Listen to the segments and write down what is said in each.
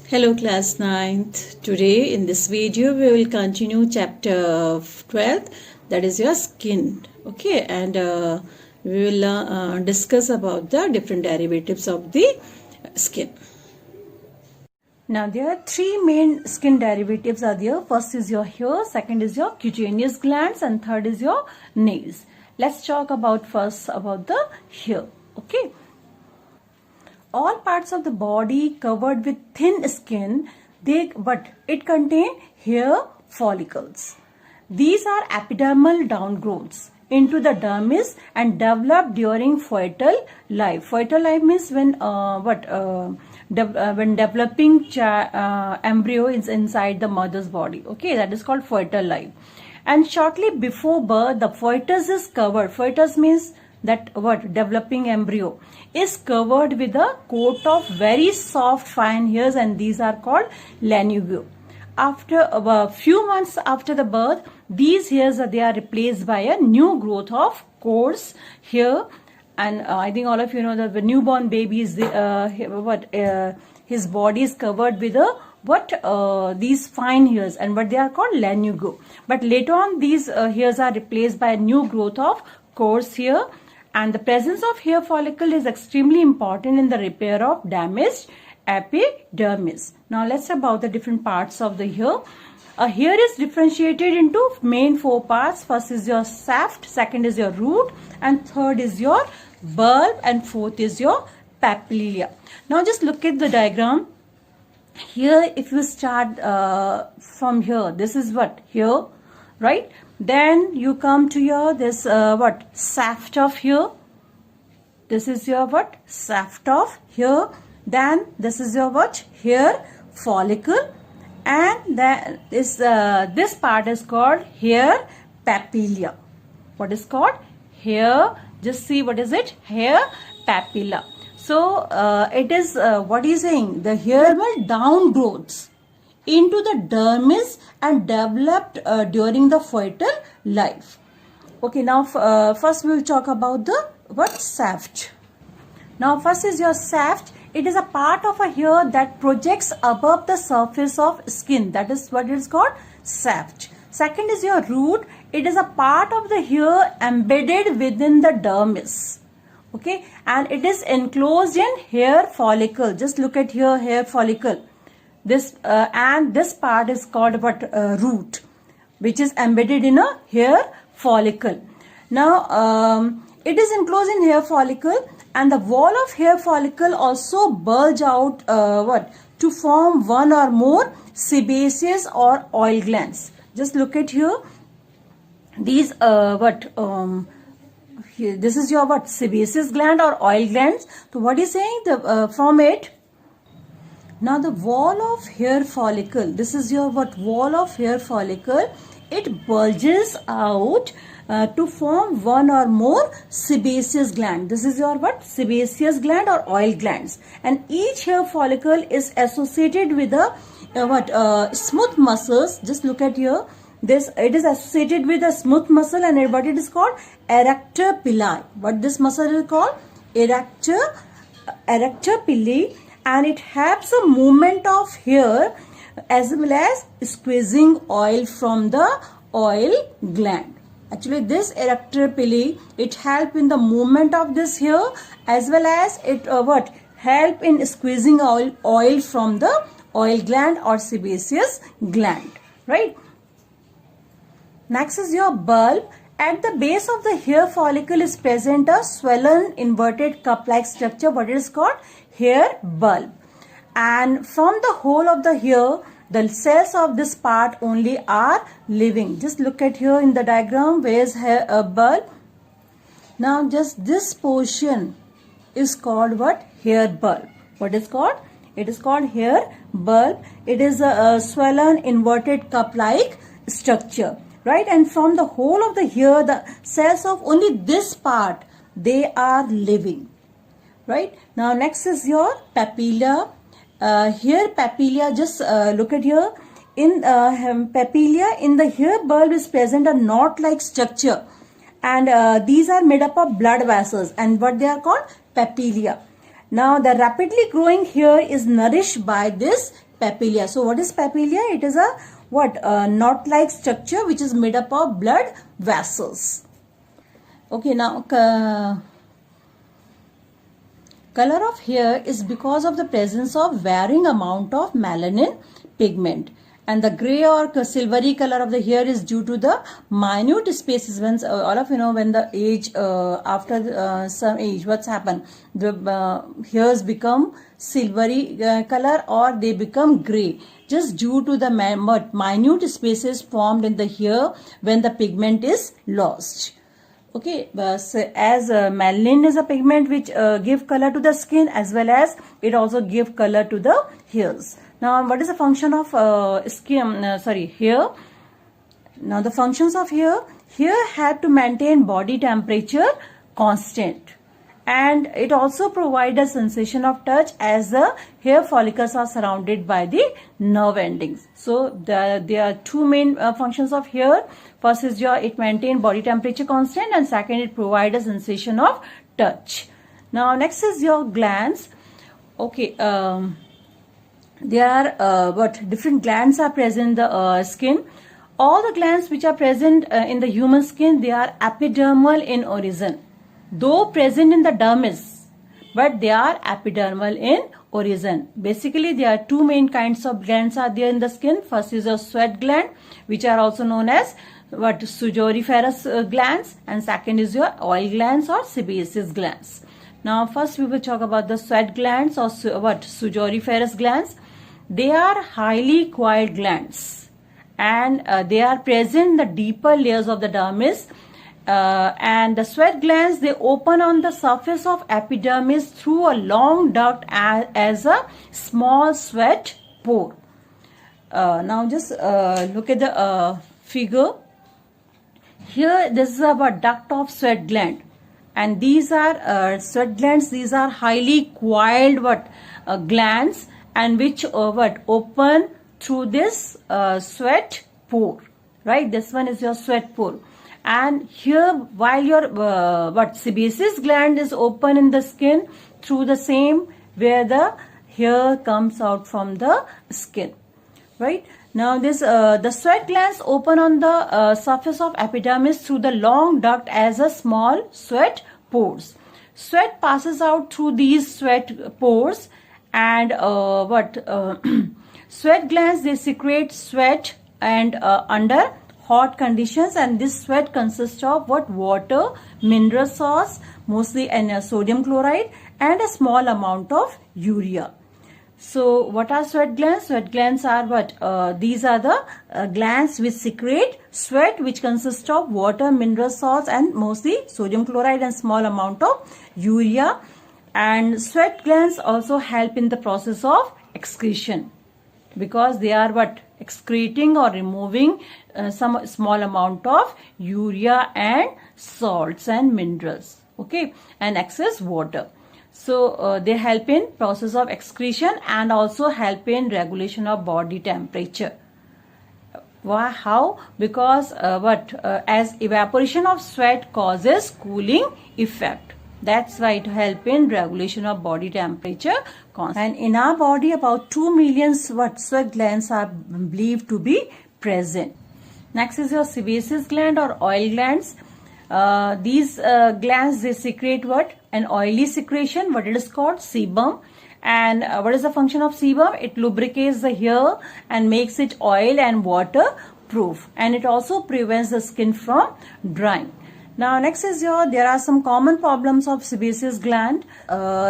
Hello class 9th. Today in this video we will continue chapter 12, that is your skin. Okay, and we will discuss about the different derivatives of the skin. Now there are three main skin derivatives are there. First is your hair, second is your cutaneous glands, and third is your nails. Let's talk about first about the hair. Okay. All parts of the body covered with thin skin, it contain hair follicles. These are epidermal downgrowths into the dermis and develop during foetal life. Foetal life means when developing embryo is inside the mother's body. Okay, that is called foetal life. And shortly before birth, the foetus is covered. Foetus means that developing embryo is covered with a coat of very soft fine hairs, and these are called lanugo. After a few months after the birth, these hairs they are replaced by a new growth of coarse hair. And I think all of you know that the newborn baby is his body is covered with these fine hairs, and what they are called lanugo. But later on these hairs are replaced by a new growth of coarse hair. And the presence of hair follicle is extremely important in the repair of damaged epidermis. Now let's talk about the different parts of the hair. A hair is differentiated into main four parts. First is your shaft, second is your root, and third is your bulb, and fourth is your papilla. Now just look at the diagram. Here if you start from here, this is what? Hair, right? Then you come to your this shaft of hair. This is your shaft of hair. Then this is your hair follicle, and then this part is called hair papilla. What is called? Hair. Just see what is it? Hair papilla. So it is what is saying? The hair will downgrowths into the dermis and developed during the foetal life. Okay, now first we will talk about the shaft. Now first is your shaft. It is a part of a hair that projects above the surface of skin. That is what it is called, shaft. Second is your root. It is a part of the hair embedded within the dermis. Okay, and it is enclosed in hair follicle. Just look at here, hair follicle. This and this part is called root, which is embedded in a hair follicle. Now it is enclosed in hair follicle, and the wall of hair follicle also bulge out to form one or more sebaceous or oil glands. Just look at here. These here, this is your sebaceous gland or oil glands. So what is saying? From it. Now the wall of hair follicle, this is your wall of hair follicle, it bulges out to form one or more sebaceous gland. This is your sebaceous gland or oil glands, and each hair follicle is associated with a smooth muscles. Just look at here. It is associated with a smooth muscle, and what it is called? Erector pili. What this muscle is called? Erector pili. And it helps a movement of hair as well as squeezing oil from the oil gland. Actually, this erector pili, it help in the movement of this hair as well as it help in squeezing oil from the oil gland or sebaceous gland, right? Next is your bulb. At the base of the hair follicle is present a swollen inverted cup-like structure. What it is called? Hair bulb. And from the whole of the hair, the cells of this part only are living. Just look at here in the diagram. Where is hair bulb? Now just this portion is called what? Hair bulb. What is called? It is called hair bulb. It is a swollen inverted cup-like structure, right? And from the whole of the hair, the cells of only this part, they are living. Right. Now next is your papilla. Here papilla, just look at here. In papilla, in the hair bulb is present a knot-like structure, and these are made up of blood vessels, and what they are called? Papilla. Now the rapidly growing hair is nourished by this papilla. So what is papilla? It is a what? Knot-like structure which is made up of blood vessels. Okay, now color of hair is because of the presence of varying amount of melanin pigment, and the gray or silvery color of the hair is due to the minute spaces. When all of you know, when the age after some age, what's happened, the hairs become silvery color or they become gray just due to the minute spaces formed in the hair when the pigment is lost. Okay, so as melanin is a pigment which give color to the skin, as well as it also give color to the hairs. Now, what is the function of hair? Now, the functions of hair have to maintain body temperature constant, and it also provide a sensation of touch as the hair follicles are surrounded by the nerve endings. So, there are two main functions of hair. First is it maintain body temperature constant, and second it provide a sensation of touch. Now, next is your glands. Okay, there are different glands are present in the skin. All the glands which are present in the human skin, they are epidermal in origin, though present in the dermis, but they are epidermal in origin. Basically, there are two main kinds of glands are there in the skin. First is a sweat gland, which are also known as sudoriferous glands, and second is your oil glands or sebaceous glands. Now, first we will talk about the sweat glands or sudoriferous glands. They are highly coiled glands, and they are present in the deeper layers of the dermis. And the sweat glands, they open on the surface of epidermis through a long duct as a small sweat pore. Now just look at the figure. Here this is a duct of sweat gland, and these are sweat glands. These are highly coiled glands, and which open through this sweat pore, right? This one is your sweat pore. And here, while your sebaceous gland is open in the skin through the same where the hair comes out from the skin, right? Now this the sweat glands open on the surface of epidermis through the long duct as a small sweat pores. Sweat passes out through these sweat pores, and sweat glands, they secrete sweat and under hot conditions, and this sweat consists of water, mineral salts, mostly and sodium chloride, and a small amount of urea. So what are sweat glands? Sweat glands are these are the glands which secrete sweat, which consists of water, mineral salts, and mostly sodium chloride and small amount of urea. And sweat glands also help in the process of excretion, because they are excreting or removing some small amount of urea and salts and minerals, okay, and excess water. So they help in process of excretion and also help in regulation of body temperature. Why? How? Because as evaporation of sweat causes cooling effect. That's why it helps in regulation of body temperature. And in our body, about 2 million sweat glands are believed to be present. Next is your sebaceous gland or oil glands. These glands, they secrete an oily secretion, what it is called sebum. And what is the function of sebum? It lubricates the hair and makes it oil and water proof, and it also prevents the skin from drying. Now next is there are some common problems of sebaceous gland.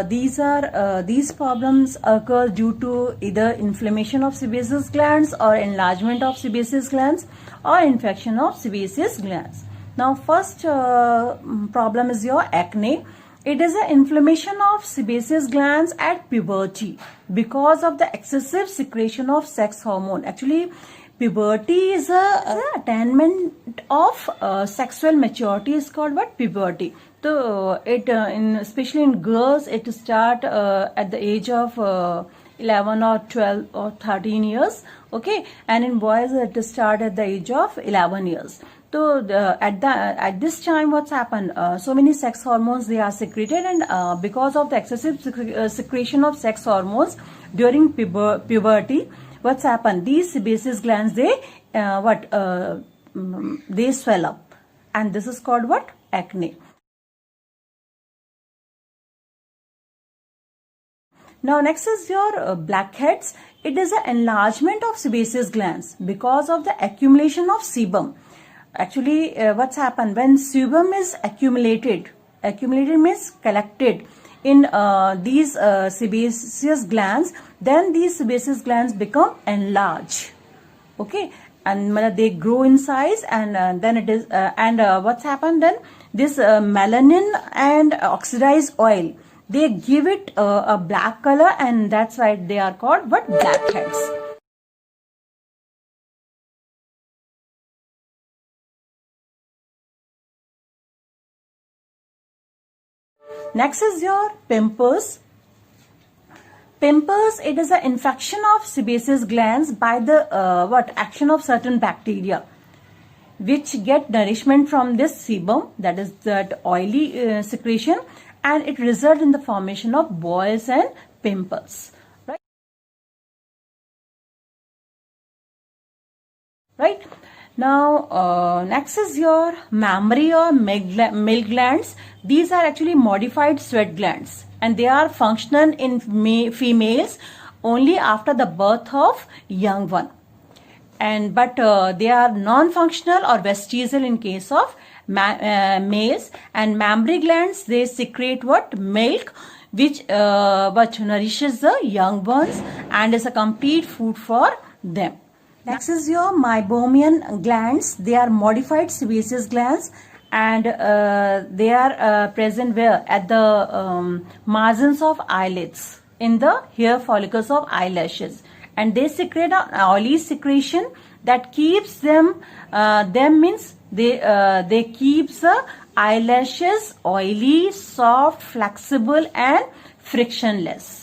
These problems occur due to either inflammation of sebaceous glands or enlargement of sebaceous glands or infection of sebaceous glands. Now first problem is your acne. It is an inflammation of sebaceous glands at puberty because of the excessive secretion of sex hormone. Actually, puberty is a attainment of sexual maturity is called puberty. So it especially in girls, it start at the age of 11 or 12 or 13 years, okay, and in boys it start at the age of 11 years. So at this time, what's happened? So many sex hormones they are secreted, and because of the excessive secretion of sex hormones during puberty, what's happened? These sebaceous glands they they swell up, and this is called what? Acne. Now next is your blackheads. It is an enlargement of sebaceous glands because of the accumulation of sebum. Actually, what's happened when sebum is accumulated means collected in these sebaceous glands, then these sebaceous glands become enlarged. Okay, and they grow in size, and then it is what's happened then? This melanin and oxidized oil, they give it a black color, and that's why they are called what? Blackheads. Next is your pimples. Pimples, it is an infection of sebaceous glands by the action of certain bacteria, which get nourishment from this sebum, that is that oily secretion, and it results in the formation of boils and pimples. Right? Now, next is your mammary or male glands. These are actually modified sweat glands, and they are functional in females only after the birth of young one. But they are non-functional or vestigial in case of males. And mammary glands, they secrete what? Milk, which nourishes the young ones and is a complete food for them. Next is your meibomian glands. They are modified sebaceous glands, and they are present where? At the margins of eyelids, in the hair follicles of eyelashes, and they secrete an oily secretion that keeps them means they keeps the eyelashes oily, soft, flexible, and frictionless.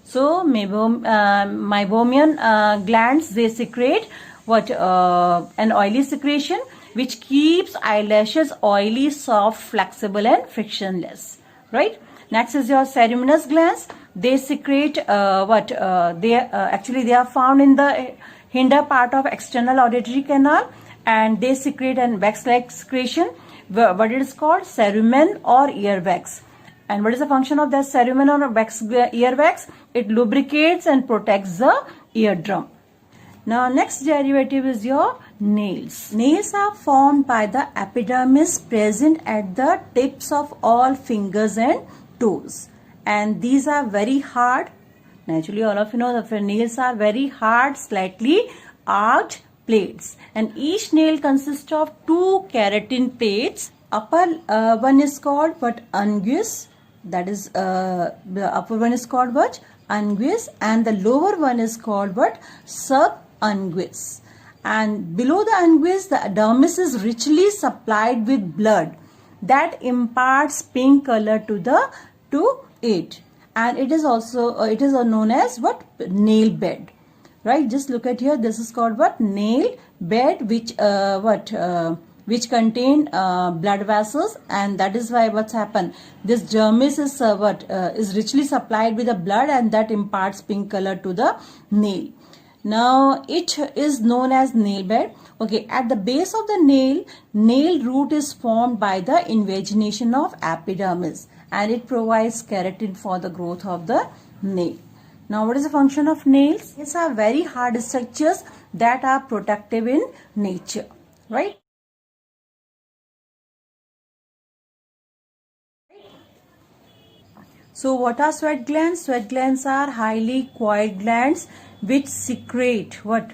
So meibomian glands, they secrete what? An oily secretion which keeps eyelashes oily, soft, flexible, and frictionless. Right? Next is your ceruminous glands. They secrete actually they are found in the hinder part of external auditory canal, and they secrete an wax-like secretion. What it is called? Cerumen or earwax. And what is the function of that cerumen or earwax? It lubricates and protects the eardrum. Now next derivative is your nails. Nails are formed by the epidermis present at the tips of all fingers and toes. And these are very hard. Naturally, all of you know that nails are very hard, slightly arched plates. And each nail consists of two keratin plates. Upper one is called what? Unguis. That is the upper one is called what? Unguis, and the lower one is called what? Subunguis. And below the unguis, the dermis is richly supplied with blood that imparts pink color to it, and it is also it is known as what? Nail bed. Right? Just look at here. This is called what? Nail bed, which contain blood vessels, and that is why what's happened? This dermis is is richly supplied with the blood, and that imparts pink color to the nail. Now it is known as nail bed. Okay, at the base of the nail root is formed by the invagination of epidermis, and it provides keratin for the growth of the nail. Now what is the function of nails? Nails are very hard structures that are protective in nature. Right? So what are sweat glands? Sweat glands are highly coiled glands which secrete what?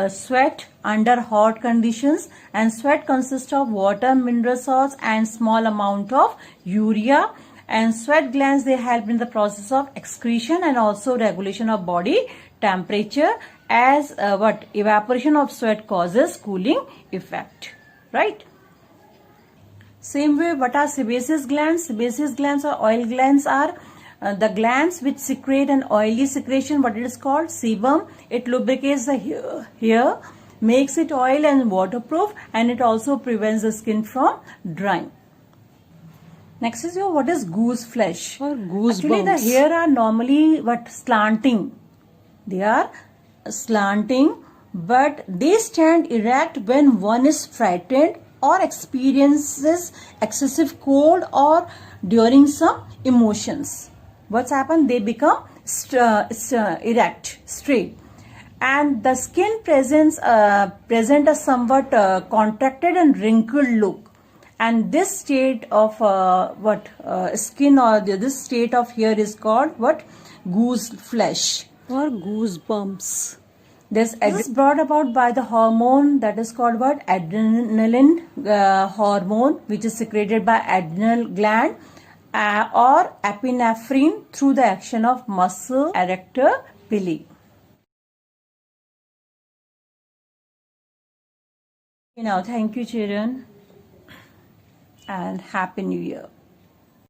Sweat under hot conditions, and sweat consists of water, mineral salts, and small amount of urea. And sweat glands, they help in the process of excretion and also regulation of body temperature, as evaporation of sweat causes cooling effect. Right? Same way, what are sebaceous glands? Sebaceous glands or oil glands are the glands which secrete an oily secretion. What it is called? Sebum. It lubricates the hair, makes it oil and waterproof, and it also prevents the skin from drying. Next is what is goose flesh. Or goosebumps. Actually, the hair are normally slanting. They are slanting, but they stand erect when one is frightened or experiences excessive cold or during some emotions. What's happened? They become erect, straight, and the skin presents present a somewhat contracted and wrinkled look. And this state of skin or this state of hair is called goose flesh or goosebumps. This is brought about by the hormone that is called adrenaline hormone, which is secreted by adrenal gland or epinephrine through the action of muscle erector pili. Now, thank you, children, and Happy New Year.